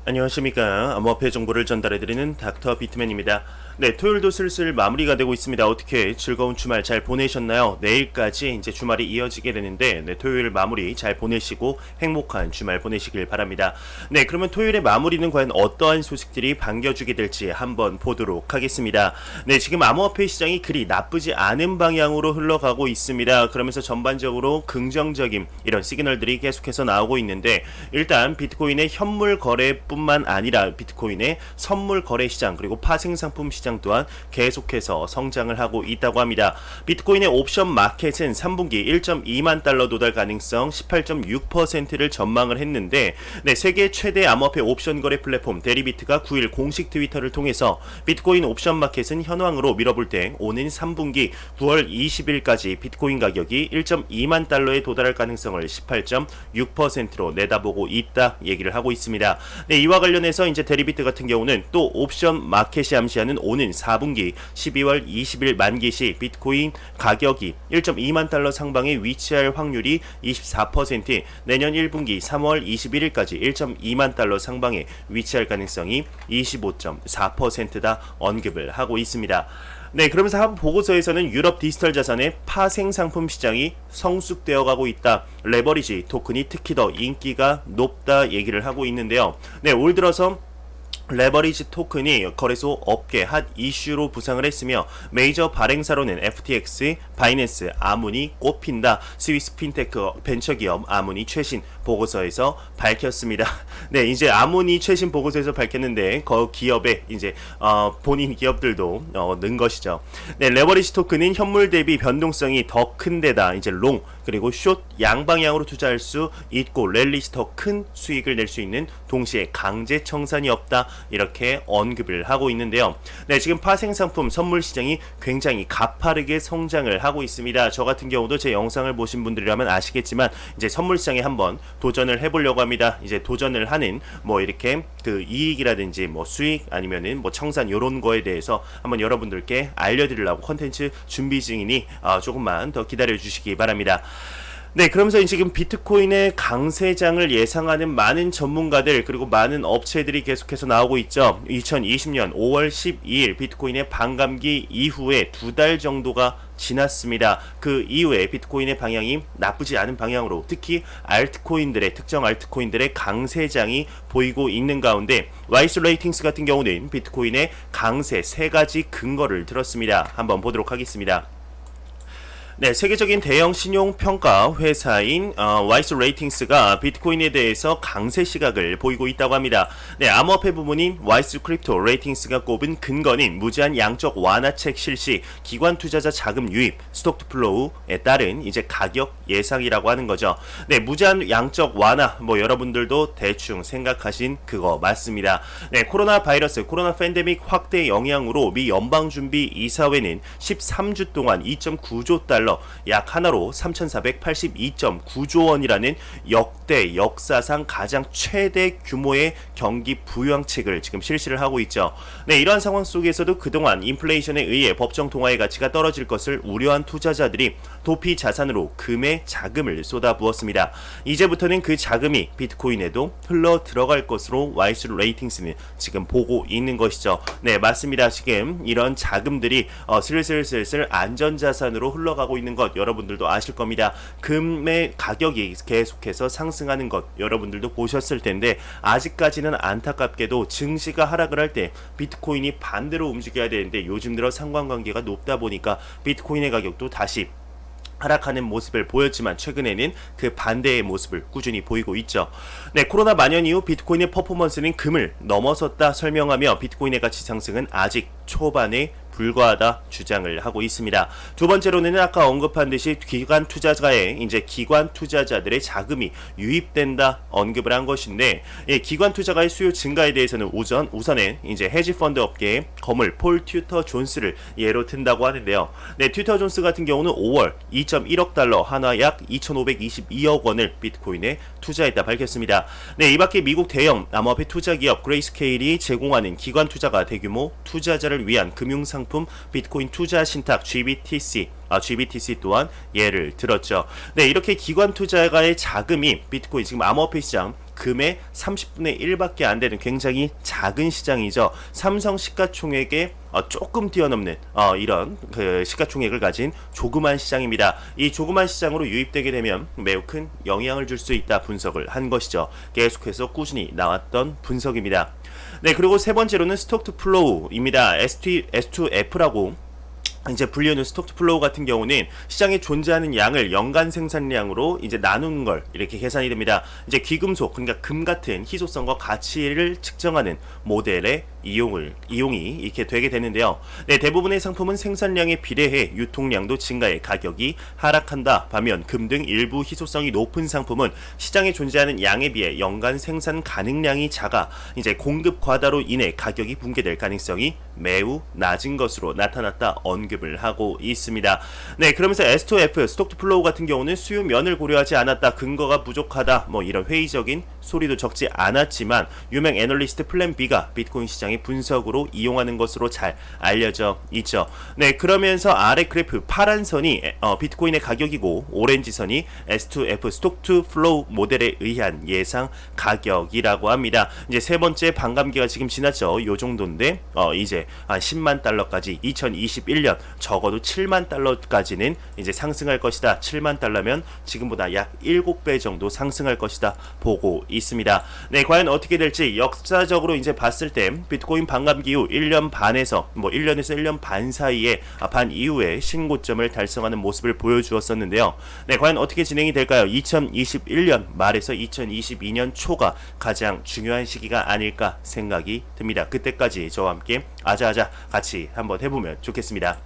안녕하십니까. 암호화폐 정보를 전달해드리는 닥터 비트맨입니다. 네, 토요일도 슬슬 마무리가 되고 있습니다. 어떻게 즐거운 주말 잘 보내셨나요? 내일까지 이제 주말이 이어지게 되는데, 네, 토요일 마무리 잘 보내시고 행복한 주말 보내시길 바랍니다. 네, 그러면 토요일의 마무리는 과연 어떠한 소식들이 반겨주게 될지 한번 보도록 하겠습니다. 네, 지금 암호화폐 시장이 그리 나쁘지 않은 방향으로 흘러가고 있습니다. 그러면서 전반적으로 긍정적인 이런 시그널들이 계속해서 나오고 있는데, 일단 비트코인의 현물 거래뿐만 아니라 비트코인의 선물 거래 시장 그리고 파생 상품 시장 또한 계속해서 성장을 하고 있다고 합니다. 비트코인의 옵션 마켓은 3분기 1.2만 달러 도달 가능성 18.6%를 전망을 했는데, 네, 세계 최대 암호화폐 옵션 거래 플랫폼 데리비트가 9일 공식 트위터를 통해서 비트코인 옵션 마켓은 현황으로 밀어볼 때 오는 3분기 9월 20일까지 비트코인 가격이 1.2만 달러에 도달할 가능성을 18.6%로 내다보고 있다 얘기를 하고 있습니다. 네, 이와 관련해서 이제 데리비트 같은 경우는 또 옵션 마켓이 암시하는 오는 4분기 12월 20일 만기 시 비트코인 가격이 1.2만 달러 상방에 위치할 확률이 24%, 내년 1분기 3월 21일까지 1.2만 달러 상방에 위치할 가능성이 25.4%다 언급을 하고 있습니다. 네, 그러면서 한 보고서에서는 유럽 디지털 자산의 파생 상품 시장이 성숙되어 가고 있다. 레버리지 토큰이 특히 더 인기가 높다 얘기를 하고 있는데요. 네, 올 들어서 레버리지 토큰이 거래소 업계 핫 이슈로 부상을 했으며 메이저 발행사로는 FTX, 바이낸스, 아문이 꼽힌다. 스위스 핀테크 벤처기업 아문이 최신 보고서에서 밝혔습니다. 네, 이제 아문이 최신 보고서에서 밝혔는데 그 기업의 이제 본인 기업들도 넣은 것이죠. 네, 레버리지 토큰은 현물 대비 변동성이 더 큰 데다 이제 롱 그리고 숏 양방향으로 투자할 수 있고 랠리시 더 큰 수익을 낼 수 있는 동시에 강제 청산이 없다 이렇게 언급을 하고 있는데요. 네, 지금 파생 상품 선물 시장이 굉장히 가파르게 성장을 하고 있습니다. 저 같은 경우도 제 영상을 보신 분들이라면 아시겠지만 이제 선물 시장에 한번 도전을 해보려고 합니다. 이제 도전을 하는 뭐 이렇게 그 이익이라든지 뭐 수익 아니면은 뭐 청산 요런 거에 대해서 한번 여러분들께 알려드리려고 컨텐츠 준비 중이니 조금만 더 기다려 주시기 바랍니다. 네, 그러면서 지금 비트코인의 강세장을 예상하는 많은 전문가들 그리고 많은 업체들이 계속해서 나오고 있죠. 2020년 5월 12일 비트코인의 반감기 이후에 2달 정도가 지났습니다. 그 이후에 비트코인의 방향이 나쁘지 않은 방향으로 특히 알트코인들의 특정 알트코인들의 강세장이 보이고 있는 가운데 와이스 레이팅스 같은 경우는 비트코인의 강세 3가지 근거를 들었습니다. 한번 보도록 하겠습니다. 네, 세계적인 대형 신용평가 회사인 와이스 레이팅스가 비트코인에 대해서 강세 시각을 보이고 있다고 합니다. 네, 암호화폐 부문인 와이스 크립토 레이팅스가 꼽은 근거는 무제한 양적 완화책 실시, 기관 투자자 자금 유입, 스톡 플로우에 따른 이제 가격 예상이라고 하는 거죠. 네, 무제한 양적 완화 뭐 여러분들도 대충 생각하신 그거 맞습니다. 네, 코로나 바이러스, 코로나 팬데믹 확대 영향으로 미 연방준비 이사회는 13주 동안 2.9조 달러 약 하나로 3,482.9조 원이라는 역대 역사상 가장 최대 규모의 경기 부양책을 지금 실시를 하고 있죠. 네, 이러한 상황 속에서도 그동안 인플레이션에 의해 법정 통화의 가치가 떨어질 것을 우려한 투자자들이 도피 자산으로 금의 자금을 쏟아부었습니다. 이제부터는 그 자금이 비트코인에도 흘러 들어갈 것으로 와이스 레이팅스는 지금 보고 있는 것이죠. 네, 맞습니다. 지금 이런 자금들이 슬슬 안전자산으로 흘러가고 있는 것 여러분들도 아실 겁니다. 금의 가격이 계속해서 상승하는 것 여러분들도 보셨을 텐데 아직까지는 안타깝게도 증시가 하락을 할 때 비트코인이 반대로 움직여야 되는데 요즘 들어 상관관계가 높다 보니까 비트코인의 가격도 다시 하락하는 모습을 보였지만 최근에는 그 반대의 모습을 꾸준히 보이고 있죠. 네, 코로나 만연 이후 비트코인의 퍼포먼스는 금을 넘어섰다 설명하며 비트코인의 가치 상승은 아직 초반에 불과하다 주장을 하고 있습니다. 두 번째로는 아까 언급한 듯이 기관 투자자의 이제 기관 투자자들의 자금이 유입된다 언급을 한 것인데, 기관 투자가의 수요 증가에 대해서는 우선은 이제 헤지 펀드 업계의 거물 폴 튜터 존스를 예로 든다고 하는데요. 네, 튜터 존스 같은 경우는 5월 2.1억 달러 하나 약 2,522억 원을 비트코인에 투자했다 밝혔습니다. 네, 이밖에 미국 대형 암호화폐 투자 기업 그레이스케일이 제공하는 기관 투자가 대규모 투자자를 위한 금융상품 비트코인 투자 신탁 GBTC 또한 예를 들었죠. 네, 이렇게 기관 투자가의 자금이 비트코인 지금 암호화폐 시장 금의 30분의 1밖에 안 되는 굉장히 작은 시장이죠. 삼성 시가총액에 조금 뛰어넘는 이런 그 시가총액을 가진 조그만 시장입니다. 이 조그만 시장으로 유입되게 되면 매우 큰 영향을 줄 수 있다 분석을 한 것이죠. 계속해서 꾸준히 나왔던 분석입니다. 네, 그리고 세 번째로는 스톡 투 플로우입니다. S2F라고 이제 분류하는 스톡 투 플로우 같은 경우는 시장에 존재하는 양을 연간 생산량으로 이제 나누는 걸 이렇게 계산이 됩니다. 이제 귀금속, 그러니까 금 같은 희소성과 가치를 측정하는 모델의 이용이 이렇게 되게 되는데요. 네, 대부분의 상품은 생산량에 비례해 유통량도 증가해 가격이 하락한다. 반면 금 등 일부 희소성이 높은 상품은 시장에 존재하는 양에 비해 연간 생산 가능량이 작아 이제 공급 과다로 인해 가격이 붕괴될 가능성이 매우 낮은 것으로 나타났다 언급을 하고 있습니다. 네, 그러면서 S2F 스톡 투 플로우 같은 경우는 수요 면을 고려하지 않았다, 근거가 부족하다, 뭐 이런 회의적인 소리도 적지 않았지만 유명 애널리스트 플랜 B가 비트코인 시장의 분석으로 이용하는 것으로 잘 알려져 있죠. 네, 그러면서 아래 그래프 파란 선이 비트코인의 가격이고 오렌지 선이 S2F 스톡 투 플로우 모델에 의한 예상 가격이라고 합니다. 이제 세 번째 반감기가 지금 지났죠. 요 정도인데 이제 한 10만 달러까지 2021년 적어도 7만 달러까지는 이제 상승할 것이다. 7만 달러면 지금보다 약 7배 정도 상승할 것이다 보고 있습니다. 네, 과연 어떻게 될지 역사적으로 이제 봤을 때 비트코인 반감기 이후 1년 반에서 1년에서 1년 반 사이에 반 이후에 신고점을 달성하는 모습을 보여주었었는데요. 네, 과연 어떻게 진행이 될까요? 2021년 말에서 2022년 초가 가장 중요한 시기가 아닐까 생각이 듭니다. 그때까지 저와 함께 아자아자 같이 한번 해보면 좋겠습니다.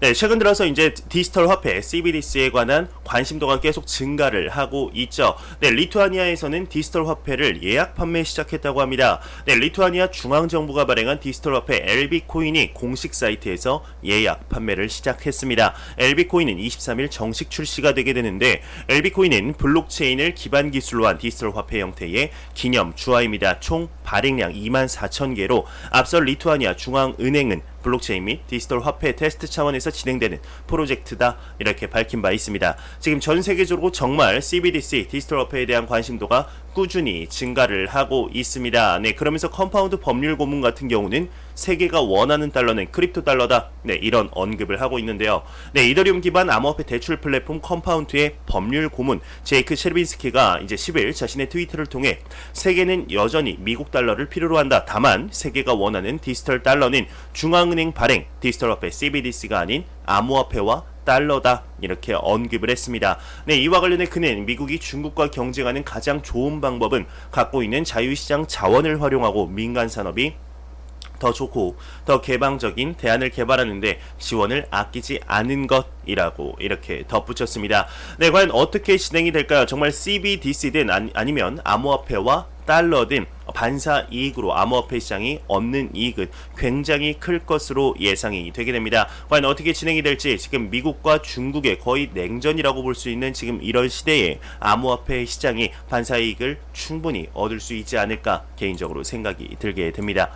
네, 최근 들어서 이제 디지털 화폐 CBDC에 관한 관심도가 계속 증가를 하고 있죠. 네, 리투아니아에서는 디지털 화폐를 예약 판매 시작했다고 합니다. 네, 리투아니아 중앙정부가 발행한 디지털 화폐 LB코인이 공식 사이트에서 예약 판매를 시작했습니다. LB코인은 23일 정식 출시가 되게 되는데, LB코인은 블록체인을 기반 기술로 한 디지털 화폐 형태의 기념 주화입니다. 총 발행량 24,000개로 앞서 리투아니아 중앙은행은 블록체인 및 디지털 화폐 테스트 차원에서 진행되는 프로젝트다 이렇게 밝힌 바 있습니다. 지금 전 세계적으로 정말 CBDC 디지털 화폐에 대한 관심도가 꾸준히 증가를 하고 있습니다. 네, 그러면서 컴파운드 법률 고문 같은 경우는 세계가 원하는 달러는 크립토 달러다. 네, 이런 언급을 하고 있는데요. 네, 이더리움 기반 암호화폐 대출 플랫폼 컴파운드의 법률 고문 제이크 셰르빈스키가 이제 10일 자신의 트위터를 통해 세계는 여전히 미국 달러를 필요로 한다. 다만 세계가 원하는 디지털 달러는 중앙은행 발행 디지털 화폐 CBDC가 아닌 암호화폐와 달러다 이렇게 언급을 했습니다. 네, 이와 관련해 그는 미국이 중국과 경쟁하는 가장 좋은 방법은 갖고 있는 자유시장 자원을 활용하고 민간 산업이 더 좋고 더 개방적인 대안을 개발하는데 지원을 아끼지 않은 것이라고 이렇게 덧붙였습니다. 네, 과연 어떻게 진행이 될까요? 정말 CBDC든 아니면 암호화폐와 달러든 반사 이익으로 암호화폐 시장이 얻는 이익은 굉장히 클 것으로 예상이 되게 됩니다. 과연 어떻게 진행이 될지 지금 미국과 중국의 거의 냉전이라고 볼 수 있는 지금 이런 시대에 암호화폐 시장이 반사 이익을 충분히 얻을 수 있지 않을까 개인적으로 생각이 들게 됩니다.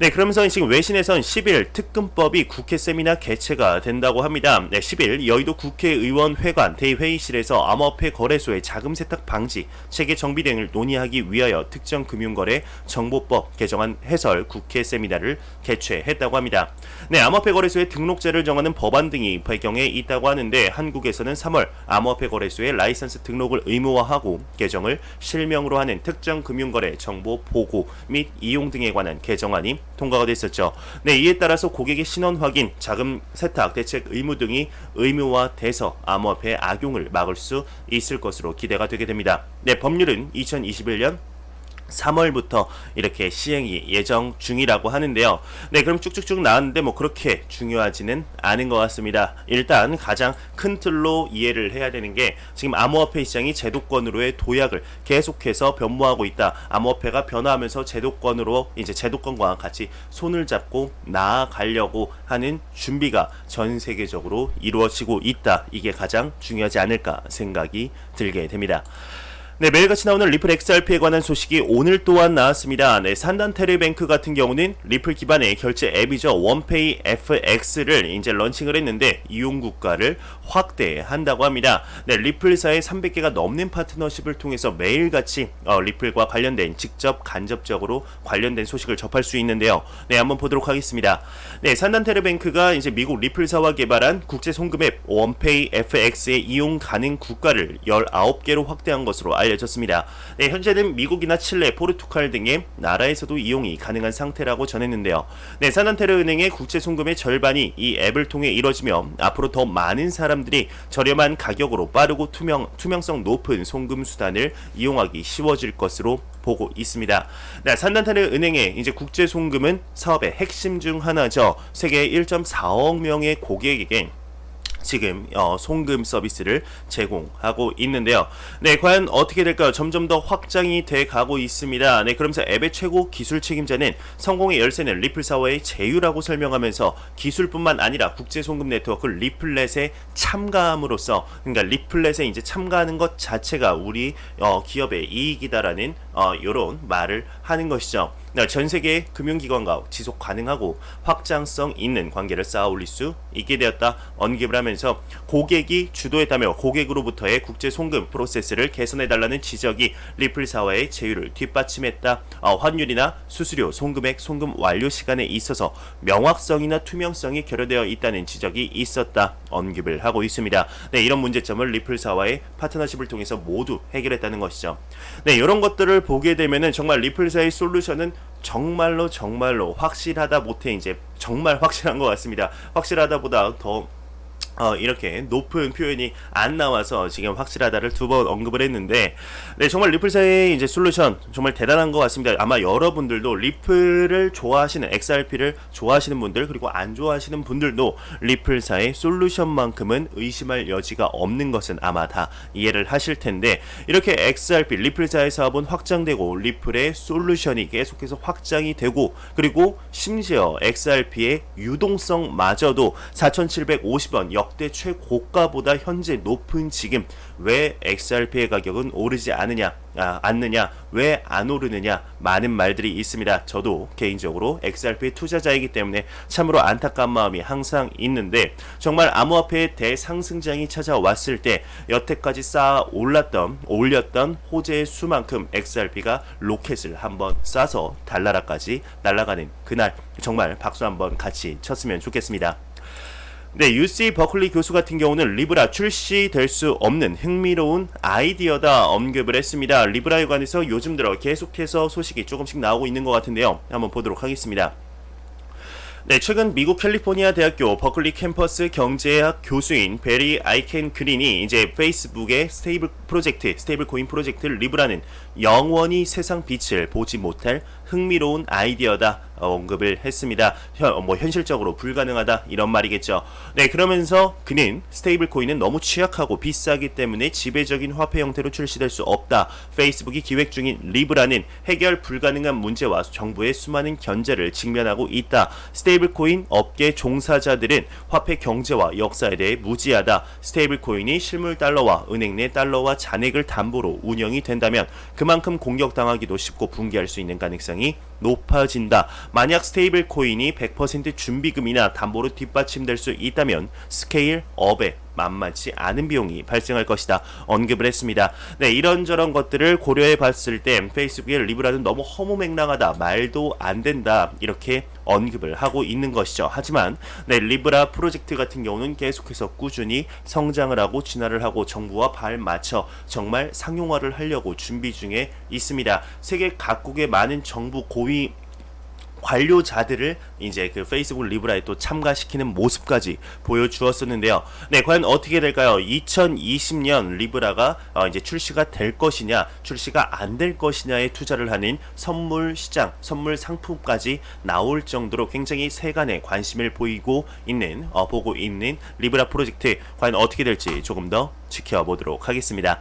네, 그러면서 지금 외신에선 10일 특검법이 국회 세미나 개최가 된다고 합니다. 네, 10일 여의도 국회의원회관 대회의실에서 암호화폐 거래소의 자금 세탁 방지, 체계 정비 등을 논의하기 위하여 특정금융거래 정보법 개정안 해설 국회 세미나를 개최했다고 합니다. 네, 암호화폐 거래소의 등록제를 정하는 법안 등이 배경에 있다고 하는데, 한국에서는 3월 암호화폐 거래소의 라이선스 등록을 의무화하고 개정을 실명으로 하는 특정금융거래 정보 보고 및 이용 등에 관한 개정안이 통과가 됐었죠. 네, 이에 따라서 고객의 신원 확인, 자금 세탁 대책 의무 등이 의무화돼서 암호화폐의 악용을 막을 수 있을 것으로 기대가 되게 됩니다. 네, 법률은 2021년 3월부터 이렇게 시행이 예정 중이라고 하는데요. 네, 그럼 쭉쭉쭉 나왔는데 뭐 그렇게 중요하지는 않은 것 같습니다. 일단 가장 큰 틀로 이해를 해야 되는 게 지금 암호화폐 시장이 제도권으로의 도약을 계속해서 변모하고 있다. 암호화폐가 변화하면서 제도권과 같이 손을 잡고 나아가려고 하는 준비가 전 세계적으로 이루어지고 있다. 이게 가장 중요하지 않을까 생각이 들게 됩니다. 네, 매일같이 나오는 리플 XRP에 관한 소식이 오늘 또한 나왔습니다. 네, 산단테르뱅크 같은 경우는 리플 기반의 결제 앱이죠. 원페이 FX를 이제 런칭을 했는데 이용 국가를 확대한다고 합니다. 네, 리플사의 300개가 넘는 파트너십을 통해서 매일같이 리플과 관련된 직접 간접적으로 관련된 소식을 접할 수 있는데요. 네, 한번 보도록 하겠습니다. 네, 산단테르뱅크가 이제 미국 리플사와 개발한 국제 송금 앱 원페이 FX의 이용 가능 국가를 19개로 확대한 것으로 알려졌습니다. 네, 현재는 미국이나 칠레, 포르투갈 등의 나라에서도 이용이 가능한 상태라고 전했는데요. 네, 산단테르 은행의 국제 송금의 절반이 이 앱을 통해 이뤄지며 앞으로 더 많은 사람들이 저렴한 가격으로 빠르고 투명성 높은 송금 수단을 이용하기 쉬워질 것으로 보고 있습니다. 네, 산단테르 은행의 이제 국제 송금은 사업의 핵심 중 하나죠. 세계 1.4억 명의 고객에게 지금 송금 서비스를 제공하고 있는데요. 네, 과연 어떻게 될까요? 점점 더 확장이 돼 가고 있습니다. 네, 그러면서 앱의 최고 기술 책임자는 성공의 열쇠는 리플사와의 제휴라고 설명하면서 기술뿐만 아니라 국제 송금 네트워크 리플렛에 참가함으로써, 그러니까 리플렛에 이제 참가하는 것 자체가 우리 기업의 이익이다라는 이런 말을 하는 것이죠. 전 세계 금융기관과 지속 가능하고 확장성 있는 관계를 쌓아 올릴 수 있게 되었다 언급을 하면서 고객이 주도했다며 고객으로부터의 국제 송금 프로세스를 개선해달라는 지적이 리플사와의 제휴를 뒷받침했다. 환율이나 수수료, 송금액, 송금 완료 시간에 있어서 명확성이나 투명성이 결여되어 있다는 지적이 있었다 언급을 하고 있습니다. 네, 이런 문제점을 리플사와의 파트너십을 통해서 모두 해결했다는 것이죠. 네, 이런 것들을 보게 되면은 정말 리플사의 솔루션은 정말로 확실하다 못해 이제 정말 확실한 것 같습니다. 확실하다보다 더 이렇게 높은 표현이 안 나와서 지금 확실하다를 2번 언급을 했는데, 네, 정말 리플사의 이제 솔루션 정말 대단한 것 같습니다. 아마 여러분들도 리플을 좋아하시는, XRP를 좋아하시는 분들, 그리고 안 좋아하시는 분들도 리플사의 솔루션만큼은 의심할 여지가 없는 것은 아마 다 이해를 하실 텐데, 이렇게 XRP, 리플사의 사업은 확장되고 리플의 솔루션이 계속해서 확장이 되고, 그리고 심지어 XRP의 유동성마저도 4,750원 역대 최고가보다 현재 높은 지금 왜 XRP의 가격은 오르지 않느냐, 왜 안 오르느냐, 많은 말들이 있습니다. 저도 개인적으로 XRP의 투자자이기 때문에 참으로 안타까운 마음이 항상 있는데, 정말 암호화폐의 대상승장이 찾아왔을 때 여태까지 올렸던 호재의 수만큼 XRP가 로켓을 한번 쏴서 달나라까지 날아가는 그날 정말 박수 한번 같이 쳤으면 좋겠습니다. 네, UC 버클리 교수 같은 경우는 리브라 출시될 수 없는 흥미로운 아이디어다 언급을 했습니다. 리브라에 관해서 요즘 들어 계속해서 소식이 조금씩 나오고 있는 것 같은데요. 한번 보도록 하겠습니다. 네, 최근 미국 캘리포니아 대학교 버클리 캠퍼스 경제학 교수인 베리 아이켄 그린이 이제 페이스북의 스테이블 코인 프로젝트 리브라는 영원히 세상 빛을 보지 못할 흥미로운 아이디어다 언급을 했습니다. 현실적으로 불가능하다 이런 말이겠죠. 네, 그러면서 그는 스테이블 코인은 너무 취약하고 비싸기 때문에 지배적인 화폐 형태로 출시될 수 없다. 페이스북이 기획 중인 리브라는 해결 불가능한 문제와 정부의 수많은 견제를 직면하고 있다. 스테이블 코인 업계 종사자들은 화폐 경제와 역사에 대해 무지하다. 스테이블 코인이 실물 달러와 은행 내 달러와 잔액을 담보로 운영이 된다면 그만큼 공격당하기도 쉽고 붕괴할 수 있는 가능성이 높아진다. 만약 스테이블 코인이 100% 준비금이나 담보로 뒷받침될 수 있다면 스케일 업에 만만치 않은 비용이 발생할 것이다 언급을 했습니다. 네, 이런저런 것들을 고려해 봤을 때 페이스북의 리브라는 너무 허무맹랑하다, 말도 안 된다 이렇게 언급을 하고 있는 것이죠. 하지만 네, 리브라 프로젝트 같은 경우는 계속해서 꾸준히 성장을 하고 진화를 하고 정부와 발맞춰 정말 상용화를 하려고 준비 중에 있습니다. 세계 각국의 많은 정부 고위 관료자들을 이제 그 페이스북 리브라에 또 참가시키는 모습까지 보여주었었는데요. 네, 과연 어떻게 될까요? 2020년 리브라가 이제 출시가 될 것이냐, 출시가 안 될 것이냐에 투자를 하는 선물 시장, 선물 상품까지 나올 정도로 굉장히 세간의 관심을 보고 있는 리브라 프로젝트 과연 어떻게 될지 조금 더 지켜보도록 하겠습니다.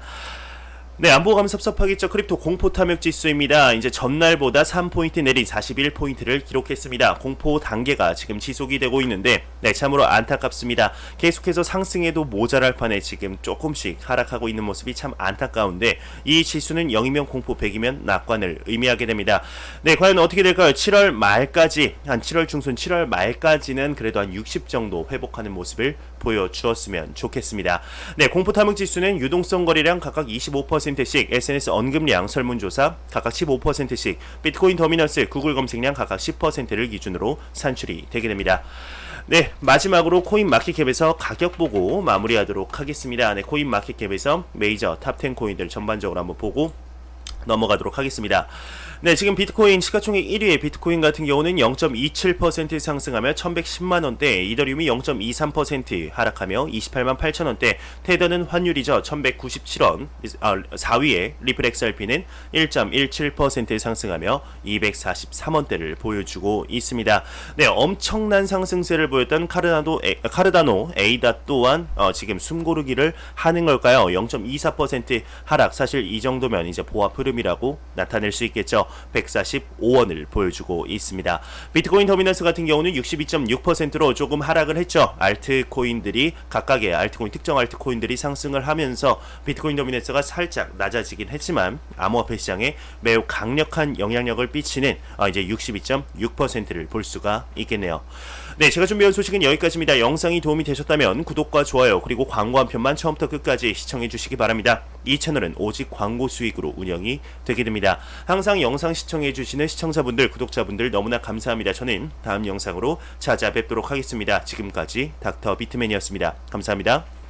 네, 안보가 가면 섭섭하겠죠. 크립토 공포 탐욕 지수입니다. 이제 전날보다 3포인트 내린 41포인트를 기록했습니다. 공포 단계가 지금 지속이 되고 있는데, 네, 참으로 안타깝습니다. 계속해서 상승해도 모자랄 판에 지금 조금씩 하락하고 있는 모습이 참 안타까운데, 이 지수는 0이면 공포, 100이면 낙관을 의미하게 됩니다. 네, 과연 어떻게 될까요? 7월 말까지, 한 7월 중순, 7월 말까지는 그래도 한 60 정도 회복하는 모습을 보여주었으면 좋겠습니다. 네, 공포 탐욕 지수는 유동성 거래량 각각 25%씩, SNS 언급량 설문조사 각각 15%씩, 비트코인 더미넌스 구글 검색량 각각 10%를 기준으로 산출이 되게 됩니다. 네, 마지막으로 코인 마켓캡에서 가격 보고 마무리하도록 하겠습니다. 네, 코인 마켓캡에서 메이저 탑10 코인들 전반적으로 한번 보고 넘어가도록 하겠습니다. 네, 지금 비트코인 시가총액 1위의 비트코인 같은 경우는 0.27% 상승하며 1110만원대, 이더리움이 0.23% 하락하며 28만 8천원대, 테더는 환율이죠. 1197원, 4위의 리플 XRP는 1.17% 상승하며 243원대를 보여주고 있습니다. 네, 엄청난 상승세를 보였던 카르다노 에이다 또한 지금 숨고르기를 하는 걸까요? 0.24% 하락, 사실 이 정도면 이제 보합 흐름이라고 나타낼 수 있겠죠. 145원을 보여주고 있습니다. 비트코인 더미넌스 같은 경우는 62.6%로 조금 하락을 했죠. 알트코인들이, 각각의 알트코인, 특정 알트코인들이 상승을 하면서 비트코인 더미넌스가 살짝 낮아지긴 했지만 암호화폐 시장에 매우 강력한 영향력을 끼치는 이제 62.6%를 볼 수가 있겠네요. 네, 제가 준비한 소식은 여기까지입니다. 영상이 도움이 되셨다면 구독과 좋아요, 그리고 광고 한 편만 처음부터 끝까지 시청해 주시기 바랍니다. 이 채널은 오직 광고 수익으로 운영이 되게 됩니다. 항상 영상 시청해 주시는 시청자분들, 구독자분들 너무나 감사합니다. 저는 다음 영상으로 찾아뵙도록 하겠습니다. 지금까지 닥터 비트맨이었습니다. 감사합니다.